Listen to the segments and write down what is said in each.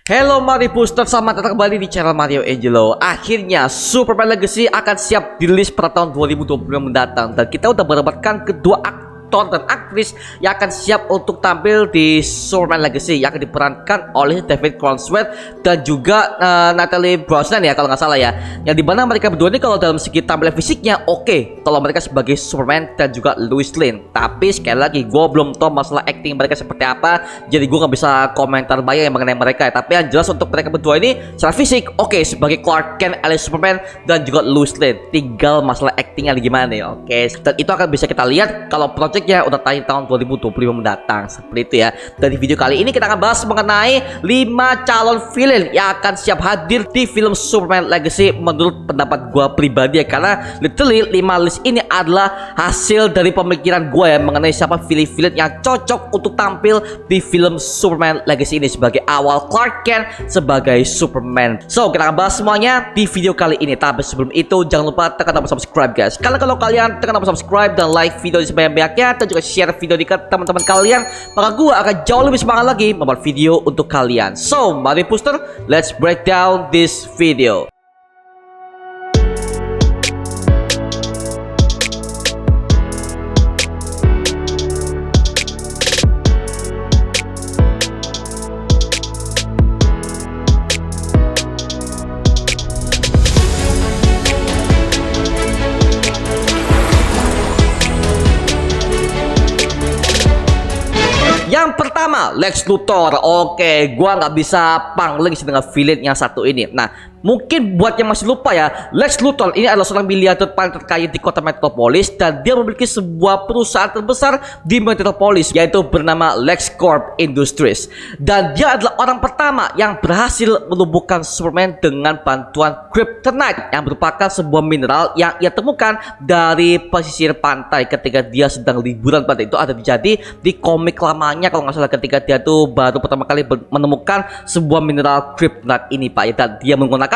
Halo Mario Booster, selamat datang kembali di channel Mario Angelo. Akhirnya Superman Legacy akan siap dirilis pada tahun 2020 mendatang. Dan kita udah mendapatkan kedua aktor dan aktris yang akan siap untuk tampil di Superman Legacy, yang akan diperankan oleh David Corenswet dan juga Natalie Brosnan ya kalau nggak salah ya. Yang dimana mereka berdua ini kalau dalam segi tampilan fisiknya oke, kalau mereka sebagai Superman dan juga Lois Lane. Tapi sekali lagi gue belum tahu masalah acting mereka seperti apa, jadi gue nggak bisa komentar banyak yang mengenai mereka. Tapi yang jelas untuk mereka berdua ini secara fisik oke, sebagai Clark Kent alias Superman dan juga Lois Lane. Tinggal masalah actingnya gimana ya. Oke, dan itu akan bisa kita lihat kalau projectnya udah tayang tahun 2025 mendatang, seperti itu ya. Dan di video kali ini kita akan bahas mengenai 5 calon villain yang akan siap hadir di film Superman Legacy menurut pendapat gue pribadi ya. Karena literally 5 list ini adalah hasil dari pemikiran gue ya mengenai siapa villain yang cocok untuk tampil di film Superman Legacy ini sebagai awal Clark Kent sebagai Superman. So kita akan bahas semuanya di video kali ini. Tapi sebelum itu jangan lupa tekan tombol subscribe guys. Karena kalau kalian tekan tombol subscribe dan like video di sebanyak-banyaknya dan juga share video di ke teman-teman kalian, maka gue akan jauh lebih semangat lagi membuat video untuk kalian. So Mario Booster, let's break down this video. Yang pertama, Lex Luthor. Oke, gua nggak bisa pangling dengan villain yang satu ini. Nah, mungkin buat yang masih lupa ya, Lex Luthor ini adalah seorang miliarder paling terkaya di kota Metropolis dan dia memiliki sebuah perusahaan terbesar di Metropolis yaitu bernama LexCorp Industries. Dan dia adalah orang pertama yang berhasil melumpuhkan Superman dengan bantuan Kryptonite yang merupakan sebuah mineral yang ia temukan dari pesisir pantai ketika dia sedang liburan. Pada itu ada terjadi di komik lamanya kalau nggak salah, ketika dia tuh baru pertama kali menemukan sebuah mineral Kryptonite ini Pak ya, dan dia menggunakan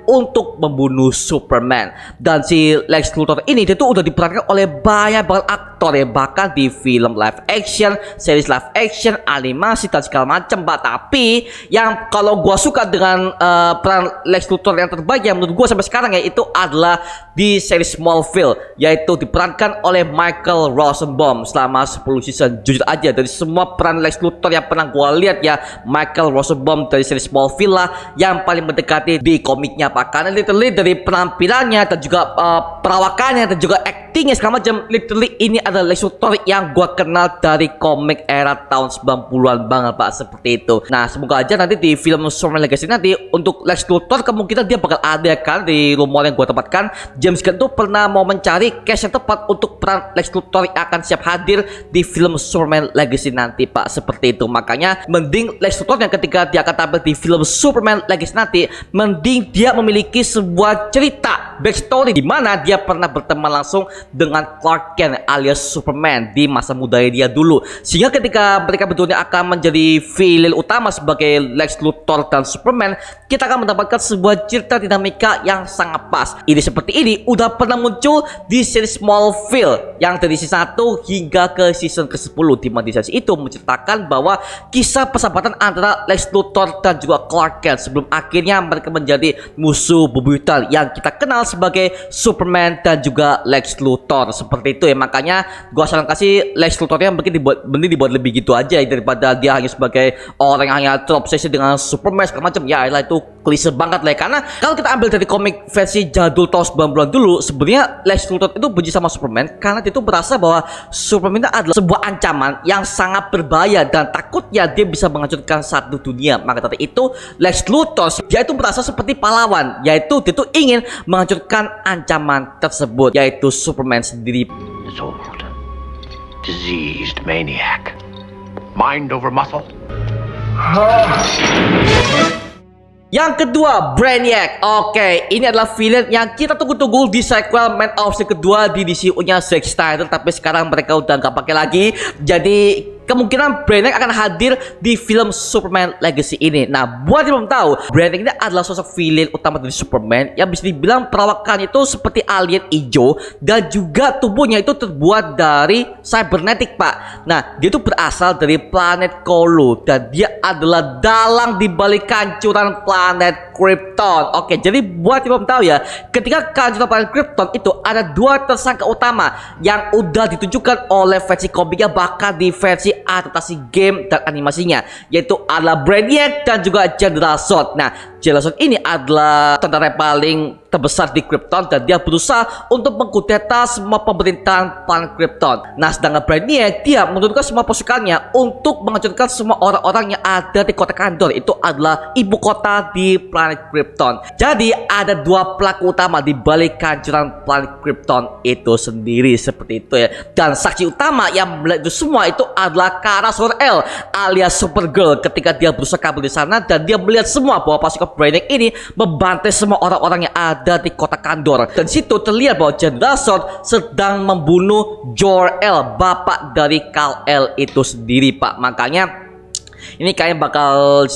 untuk membunuh Superman. Dan si Lex Luthor ini dia tuh udah diperankan oleh banyak banget aktor ya, bahkan di film live action, series live action, animasi dan segala macam Pak. Tapi yang kalau gua suka dengan peran Lex Luthor yang terbaik yang menurut gua sampai sekarang ya, itu adalah di series Smallville, yaitu diperankan oleh Michael Rosenbaum selama 10 season. Jujur aja dari semua peran Lex Luthor yang pernah gua lihat ya, Michael Rosenbaum dari series Smallville lah yang paling mendekati di komiknya Pak. Karena literally dari penampilannya dan juga perawakannya dan juga actingnya segala macam, literally ini adalah Lex Luthor yang gua kenal dari komik era tahun 90-an banget Pak, seperti itu. Nah, semoga aja nanti di film Superman Legacy nanti untuk Lex Luthor kemungkinan dia bakal ada kan. Di rumor yang gua dapatkan, James Gunn tuh pernah mau mencari cast yang tepat untuk peran Lex Luthor yang akan siap hadir di film Superman Legacy nanti Pak, seperti itu. Makanya mending Lex Luthor yang ketika dia akan tampil di film Superman Legacy nanti, mending dia memiliki sebuah cerita backstory di mana dia pernah berteman langsung dengan Clark Kent alias Superman di masa mudanya dia dulu, sehingga ketika mereka berdua akan menjadi villain utama sebagai Lex Luthor dan Superman, kita akan mendapatkan sebuah cerita dinamika yang sangat pas. Ini seperti ini udah pernah muncul di series Smallville yang dari season 1 hingga ke season ke-10, di mana di series itu menceritakan bahwa kisah persahabatan antara Lex Luthor dan juga Clark Kent sebelum akhirnya mereka menjadi musuh bebuyutan yang kita kenal sebagai Superman dan juga Lex Luthor, seperti itu ya. Makanya gua saran kasih Lex Luthor yang mungkin dibuat lebih gitu aja ya, daripada dia hanya sebagai orang yang hanya terobsesi dengan Superman segala macam ya. Itu klise banget lah ya. Karena kalau kita ambil dari komik versi jadul tahun 90-an dulu, sebenarnya Lex Luthor itu benci sama Superman karena dia itu merasa bahwa Superman itu adalah sebuah ancaman yang sangat berbahaya dan takutnya dia bisa menghancurkan satu dunia. Maka dari itu Lex Luthor dia itu merasa seperti pahlawan, yaitu dia itu ingin menghancurkan ancaman tersebut, yaitu Superman sendiri. Is old, diseased maniac, mind over muscle. Yang kedua, Brainiac. Oke, ini adalah villain yang kita tunggu-tunggu di sequel Man of Steel kedua di DCU-nya Zack Snyder, tapi sekarang mereka udah nggak pakai lagi. Jadi kemungkinan Brainiac akan hadir di film Superman Legacy ini. Nah, buat yang belum tahu, Brainiac ini adalah sosok villain utama dari Superman yang bisa dibilang perawakannya itu seperti alien hijau dan juga tubuhnya itu terbuat dari cybernetic, Pak. Nah, dia itu berasal dari planet Colu dan dia adalah dalang di balik kehancuran planet Krypton. Oke, jadi buat yang belum tahu ya, ketika kehancuran planet Krypton itu ada dua tersangka utama yang udah ditunjukkan oleh versi komiknya bahkan di versi adaptasi game dan animasinya, yaitu adalah Brainiac dan juga General Zod. Nah, General Zod ini adalah tentara paling terbesar di Krypton dan dia berusaha untuk mengkudeta semua pemerintahan planet Krypton. Nah, sedangkan Brainiac dia menurunkan semua pasukannya untuk menghancurkan semua orang-orang yang ada di kota Kandor. Itu adalah ibu kota di planet Krypton. Jadi ada dua pelaku utama di balik kehancuran planet Krypton itu sendiri, seperti itu ya. Dan saksi utama yang melihat itu semua itu adalah Kara Zor-El alias Supergirl ketika dia berusaha kabur di sana dan dia melihat semua bahwa pasukan Brainiac ini membantai semua orang-orang yang ada di kota Kandor. Dan situ terlihat bahwa General Zod sedang membunuh Jor-El, bapak dari Kal-El itu sendiri, Pak. Makanya ini kayaknya bakal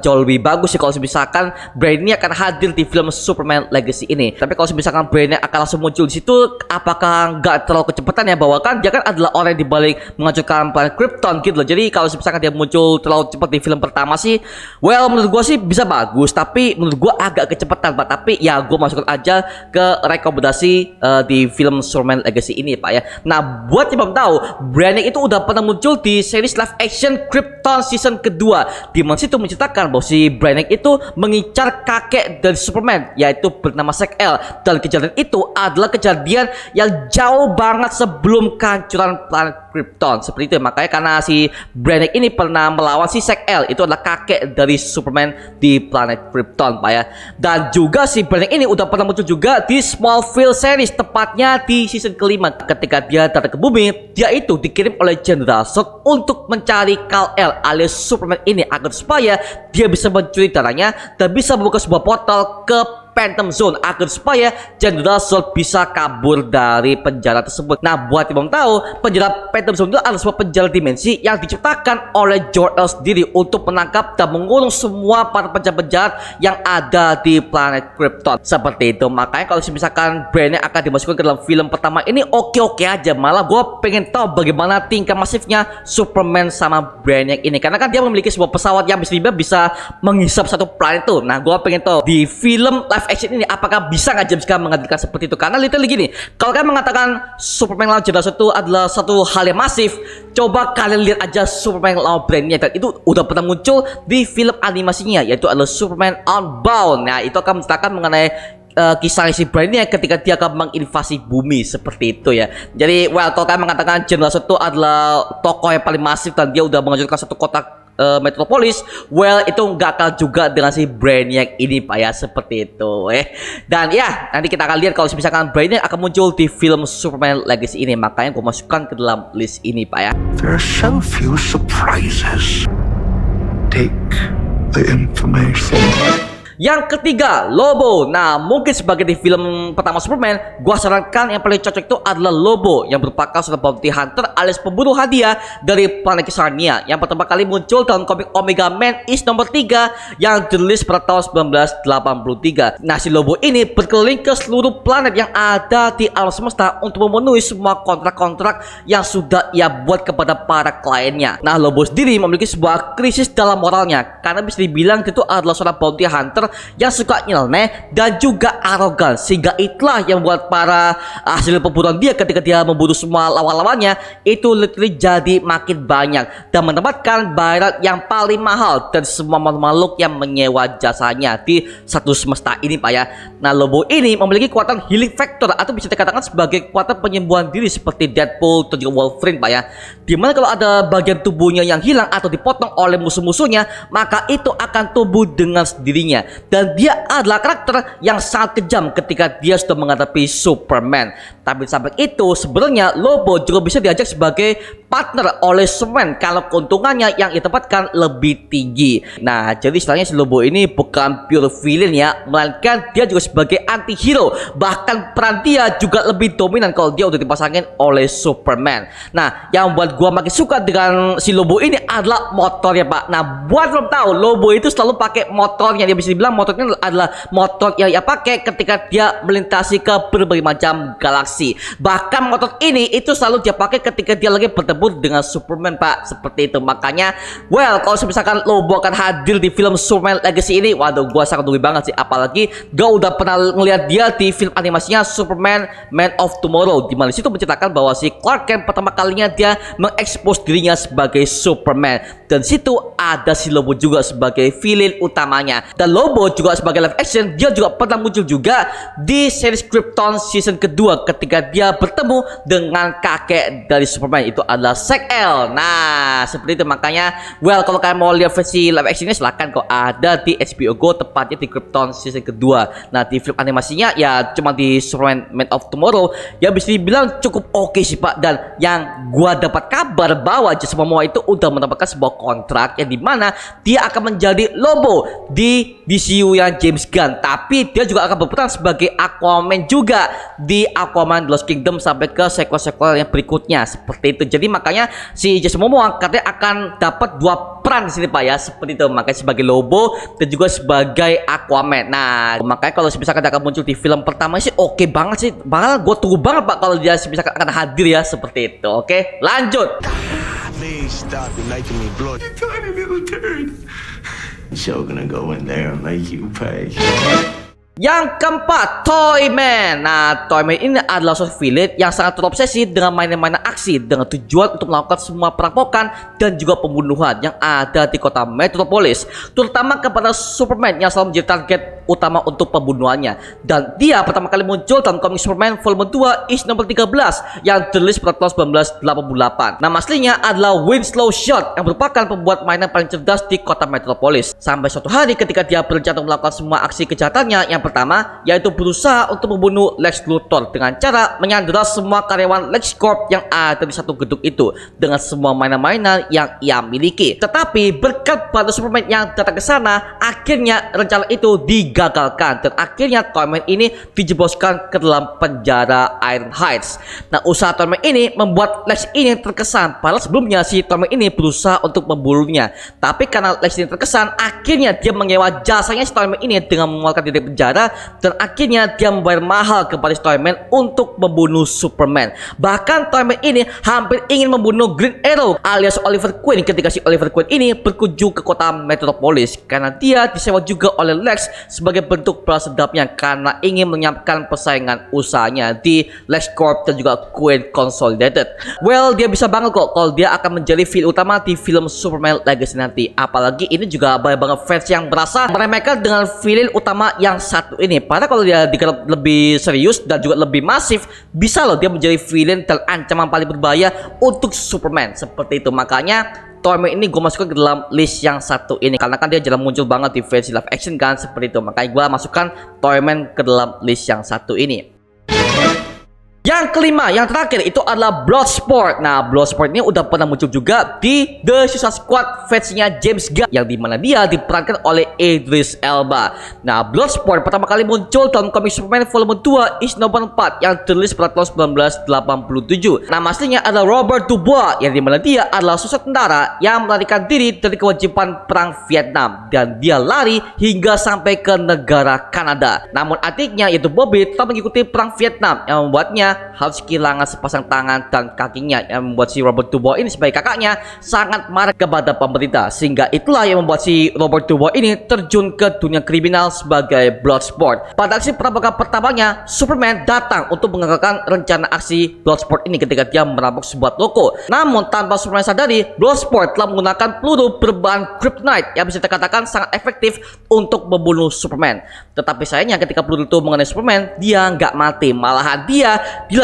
jauh lebih bagus sih kalau misalkan Brainiac akan hadir di film Superman Legacy ini. Tapi kalau misalkan Brainiac akan langsung muncul di situ, apakah nggak terlalu kecepatan ya? Bahwa kan dia kan adalah orang yang dibalik menghancurkan planet Krypton gitu loh. Jadi kalau misalkan dia muncul terlalu cepat di film pertama sih, well menurut gua sih bisa bagus. Tapi menurut gua agak kecepatan, Pak. Tapi ya gua masukkan aja ke rekomendasi di film Superman Legacy ini, Pak ya. Nah, buat yang belum tahu, Brainiac itu udah pernah muncul di series live action Krypton season kedua, di mana situ menceritakan bahwa si Brainiac itu mengincar kakek dari Superman, yaitu bernama Zek-El, dan kejadian itu adalah kejadian yang jauh banget sebelum kehancuran planet Krypton, seperti itu. Makanya karena si Brainiac ini pernah melawan si Zek-El, itu adalah kakek dari Superman di planet Krypton, Pak ya. Dan juga si Brainiac ini udah pernah muncul juga di Smallville series, tepatnya di season kelima. Ketika dia datang ke bumi, dia itu dikirim oleh General Zod untuk mencari Kal-El alias Superman ini agar supaya dia bisa mencuri darahnya dan bisa membuka sebuah portal ke Phantom Zone agar supaya General Zod bisa kabur dari penjara tersebut. Nah, buat yang belum tahu, penjara Phantom Zone itu adalah sebuah penjara dimensi yang diciptakan oleh Jor-El sendiri untuk menangkap dan mengurung semua para penjahat-penjahat yang ada di planet Krypton. Seperti itu. Makanya kalau misalkan Brainiac akan dimasukkan ke dalam film pertama ini oke-oke aja. Malah gue pengen tahu bagaimana tingkah masifnya Superman sama Brainiac ini, karena kan dia memiliki sebuah pesawat yang bisa menghisap satu planet tuh. Nah, gue pengen tahu di film live action ini apakah bisa nggak James Gunn menghadirkan seperti itu. Karena literally gini, kalau kalian mengatakan Superman lawan General Zod itu adalah satu hal yang masif, coba kalian lihat aja Superman lawan Brainiac, dan itu udah pernah muncul di film animasinya, yaitu adalah Superman Unbound. Nah, itu akan menceritakan mengenai kisah si Brainiac ketika dia akan menginvasi bumi, seperti itu ya. Jadi well, kalau kalian mengatakan General Zod itu adalah tokoh yang paling masif dan dia udah menghancurkan satu kota metropolis, well itu nggak kalah juga dengan si Brainiac ini, Pak ya, seperti itu Dan ya, nanti kita akan lihat kalau misalkan Brainiac akan muncul di film Superman Legacy ini. Makanya gue masukkan ke dalam list ini, Pak ya. There are so few surprises. Take the information. Yang ketiga, Lobo. Nah, mungkin sebagai di film pertama Superman, gua sarankan yang paling cocok itu adalah Lobo, yang merupakan seorang bounty hunter alias pemburu hadiah dari planet Kisarnia yang pertama kali muncul dalam komik Omega Man East nomor 3 yang dirilis pada tahun 1983. Nah, si Lobo ini berkeliling ke seluruh planet yang ada di alam semesta untuk memenuhi semua kontrak-kontrak yang sudah ia buat kepada para kliennya. Nah, Lobo sendiri memiliki sebuah krisis dalam moralnya karena bisa dibilang itu adalah seorang bounty hunter yang suka nyeleneh dan juga arogan, sehingga itulah yang membuat para hasil pemburuan dia ketika dia membunuh semua lawan-lawannya itu literally jadi makin banyak dan mendapatkan bayaran yang paling mahal dan semua makhluk yang menyewa jasanya di satu semesta ini, Pak ya. Nah, Lobo ini memiliki kekuatan healing factor atau bisa dikatakan sebagai kekuatan penyembuhan diri seperti Deadpool dan juga Wolverine, Pak ya. Dimana kalau ada bagian tubuhnya yang hilang atau dipotong oleh musuh-musuhnya, maka itu akan tumbuh dengan sendirinya. dan dia adalah karakter yang sangat kejam ketika dia sudah menghadapi Superman. Tapi sampai itu sebenarnya Lobo juga bisa diajak sebagai partner oleh Superman kalau keuntungannya yang ditempatkan lebih tinggi. Nah, jadi istilahnya si Lobo ini bukan pure villain ya, melainkan dia juga sebagai anti-hero. Bahkan peran dia juga lebih dominan kalau dia udah dipasangin oleh Superman. Nah, yang buat gua makin suka dengan si Lobo ini adalah motornya, Pak. Nah, buat belum tahu, Lobo itu selalu pakai motornya. Dia bisa dibilang motornya adalah motor yang dia pakai ketika dia melintasi ke berbagai macam galaksi. Bahkan motor ini itu selalu dia pakai ketika dia lagi bertemu dengan Superman, Pak. Seperti itu. Makanya, well, kalau misalkan Lobo akan hadir di film Superman Legacy ini, waduh, gua sangat tunggu banget sih. Apalagi gua udah pernah ngeliat dia di film animasinya Superman Man of Tomorrow, di mana situ menceritakan bahwa si Clark Kent pertama kalinya dia mengekspos dirinya sebagai Superman, dan situ ada si Lobo juga sebagai villain utamanya. Dan Lobo juga sebagai live action dia juga pernah muncul juga di series Krypton season kedua ketika dia bertemu dengan kakek dari Superman, itu adalah Zek-El. Nah, seperti itu. Makanya, well, kalau kalian mau lihat versi live actionnya silahkan, kok ada di HBO Go, tepatnya di Krypton season kedua. Nah, di film animasinya ya cuma di Superman Man of Tomorrow, ya bisa dibilang cukup oke sih, Pak. Dan yang gua dapat kabar bahwa Jason Momoa itu udah mendapatkan sebuah kontrak yang dimana dia akan menjadi Lobo di DCU yang James Gunn, tapi dia juga akan berperan sebagai Aquaman juga di Aquaman Lost Kingdom sampai ke sequel-sequel yang berikutnya, seperti itu. Jadi makanya si Jason Momoa katanya akan dapat 2 peran di sini, Pak, ya, seperti itu. Makanya sebagai Lobo dan juga sebagai Aquaman. Nah, makanya kalau misalkan dia akan muncul di film pertama sih oke banget sih. Bakal gue tunggu banget, Pak, kalau dia misalkan akan hadir ya, seperti itu. Oke, lanjut. Please stop. You're making me blood. You tiny little turd. Sure gonna go in there and make you pay. Yang keempat, Toyman. Nah, Toyman ini adalah sosok villain yang sangat terobsesi dengan mainan-mainan aksi dengan tujuan untuk melakukan semua perampokan dan juga pembunuhan yang ada di kota Metropolis, terutama kepada Superman yang selalu menjadi target utama untuk pembunuhannya. Dan dia pertama kali muncul dalam komik Superman volume 2 issue nomor 13 yang dirilis pada tahun 1988. Nama aslinya adalah Winslow Short yang merupakan pembuat mainan paling cerdas di kota Metropolis. Sampai suatu hari ketika dia berencana melakukan semua aksi kejahatannya, yang pertama yaitu berusaha untuk membunuh Lex Luthor dengan cara menyandera semua karyawan LexCorp yang ada di satu gedung itu dengan semua mainan-mainan yang ia miliki. Tetapi berkat pada Superman yang datang ke sana, akhirnya rencana itu digagalkan dan akhirnya Toyman ini dijebloskan ke dalam penjara Iron Heights. Nah, usaha Toyman ini membuat Lex ini terkesan, padahal sebelumnya si Toyman ini berusaha untuk membunuhnya. Tapi karena Lex ini terkesan, akhirnya dia menyewa jasanya si Toyman ini dengan mengeluarkan diri dari penjara, dan akhirnya dia membayar mahal kepada Toyman untuk membunuh Superman. Bahkan Toyman ini hampir ingin membunuh Green Arrow alias Oliver Queen ketika si Oliver Queen ini berkunjung ke kota Metropolis, karena dia disewa juga oleh Lex sebagai bentuk balas dendamnya karena ingin menyampaikan persaingan usahanya di LexCorp dan juga Queen Consolidated. Well, dia bisa banget kok kalau dia akan menjadi villain utama di film Superman Legacy nanti. Apalagi ini juga banyak banget fans yang merasa meremehkan dengan villain utama yang satu ini. Padahal kalau dia digarap lebih serius dan juga lebih masif, bisa loh dia menjadi villain dan ancaman paling berbahaya untuk Superman, seperti itu. Makanya Toyman ini gue masukkan ke dalam list yang satu ini karena kan dia jarang muncul banget di versi live action kan, seperti itu. Makanya gue masukkan Toyman ke dalam list yang satu ini. Yang kelima, yang terakhir itu adalah Bloodsport. Nah, Bloodsport ini udah pernah muncul juga di The Suicide Squad versinya James Gunn yang dimana dia diperankan oleh Idris Elba. Nah, Bloodsport pertama kali muncul dalam komik Superman volume 2 issue nomor 4 yang dirilis pada tahun 1987. Nama aslinya adalah Robert Dubois yang dimana dia adalah sosok tentara yang melarikan diri dari kewajiban perang Vietnam dan dia lari hingga sampai ke negara Kanada. Namun adiknya yaitu Bobby tetap mengikuti perang Vietnam yang membuatnya harus kehilangan sepasang tangan dan kakinya, yang membuat si Robert Dubois ini sebagai kakaknya sangat marah kepada pemerintah, sehingga itulah yang membuat si Robert Dubois ini terjun ke dunia kriminal sebagai Bloodsport. Pada aksi perampokan pertamanya, Superman datang untuk mengagalkan rencana aksi Bloodsport ini ketika dia merampok sebuah toko. Namun tanpa Superman sadari, Bloodsport telah menggunakan peluru berbahan kryptonite yang bisa dikatakan sangat efektif untuk membunuh Superman. Tetapi sayangnya ketika peluru itu mengenai Superman, dia nggak mati, malahan dia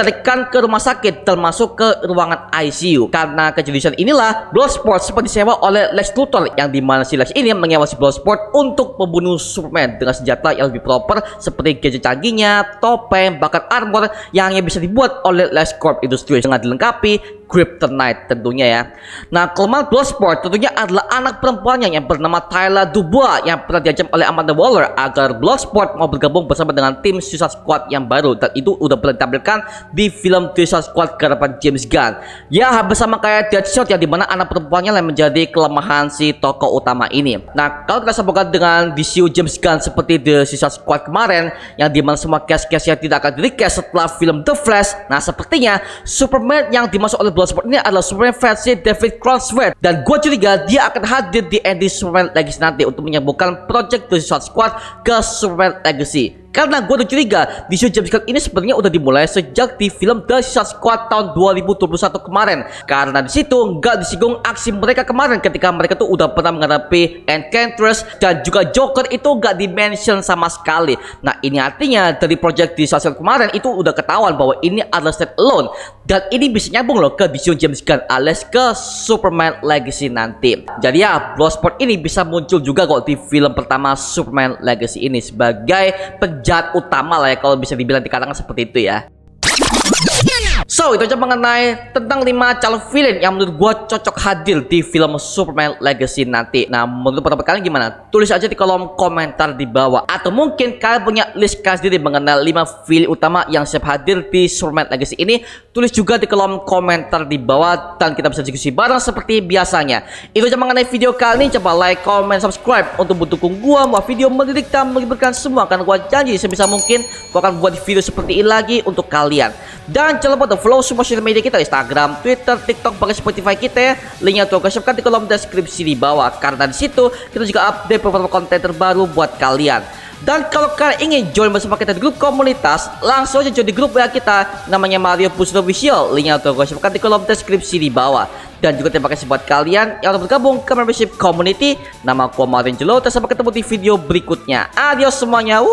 dilarikan ke rumah sakit termasuk ke ruangan ICU. Karena kejadian inilah Bloodsport sempat disewa oleh Lex Luthor, yang dimana si Lex ini menyewa si Bloodsport untuk membunuh Superman dengan senjata yang lebih proper seperti gadget canggihnya, topeng, bahkan armor yang hanya bisa dibuat oleh LexCorp Industries dengan dilengkapi Kryptonite tentunya ya. Nah, kelemahan Bloodsport tentunya adalah anak perempuannya yang bernama Tyler Dubois yang pernah diancam oleh Amanda Waller agar Bloodsport mau bergabung bersama dengan tim Suicide Squad yang baru, dan itu udah pernah ditampilkan di film Suicide Squad garapan James Gunn. Ya, bersama kayak Deadshot yang dimana anak perempuannya yang menjadi kelemahan si tokoh utama ini. Nah, kalau kita sambungkan dengan DCU James Gunn seperti The Suicide Squad kemarin, yang dimana semua cast-cast yang tidak akan di-recast setelah film The Flash. Nah, sepertinya Superman yang dimaksud oleh Bloodsport ini adalah Superman versi David Crosswell, dan gue curiga dia akan hadir di ending Superman Legacy nanti untuk menyambungkan project The Suicide Squad ke Superman Legacy. Karena gue udah curiga di show James Gunn ini sebenarnya udah dimulai sejak di film The Suicide Squad tahun 2021 kemarin. Karena di situ nggak disinggung aksi mereka kemarin ketika mereka tuh udah pernah menghadapi Enchantress, dan juga Joker itu nggak dimention sama sekali. Nah, ini artinya dari project The Suicide Squad kemarin itu udah ketahuan bahwa ini adalah stand alone, dan ini bisa nyambung loh ke vision James Gunn alias ke Superman Legacy nanti. Jadi ya, Bloodsport ini bisa muncul juga kok di film pertama Superman Legacy ini sebagai penjahat utama lah ya, kalau bisa dibilang di kalangan seperti itu ya. So, itu aja mengenai tentang 5 calon villain yang menurut gua cocok hadir di film Superman Legacy nanti. Nah, menurut pendapat kalian gimana? Tulis aja di kolom komentar di bawah. Atau mungkin kalian punya list kalian sendiri mengenai 5 villain utama yang siap hadir di Superman Legacy ini. Tulis juga di kolom komentar di bawah, dan kita bisa diskusi bareng seperti biasanya. Itu aja mengenai video kali ini. Coba like, comment, subscribe untuk mendukung gua buat video mendidik dan menghiburkan semua. Karena gua janji sebisa mungkin gua akan buat video seperti ini lagi untuk kalian. Dan jangan lupa untuk follow semua sosial media kita, Instagram, Twitter, TikTok, bahkan Spotify kita ya. Linknya tuh gue siapkan di kolom deskripsi di bawah, karena di situ kita juga update beberapa konten terbaru buat kalian. Dan kalau kalian ingin join bersama kita di grup komunitas, langsung aja join di grup WA kita namanya Mario Puzo Official. Linknya tuh gue siapkan di kolom deskripsi di bawah. Dan juga terima kasih buat kalian yang udah bergabung ke membership community. Nama aku Mario Jelo, sampai ketemu di video berikutnya. Adios semuanya.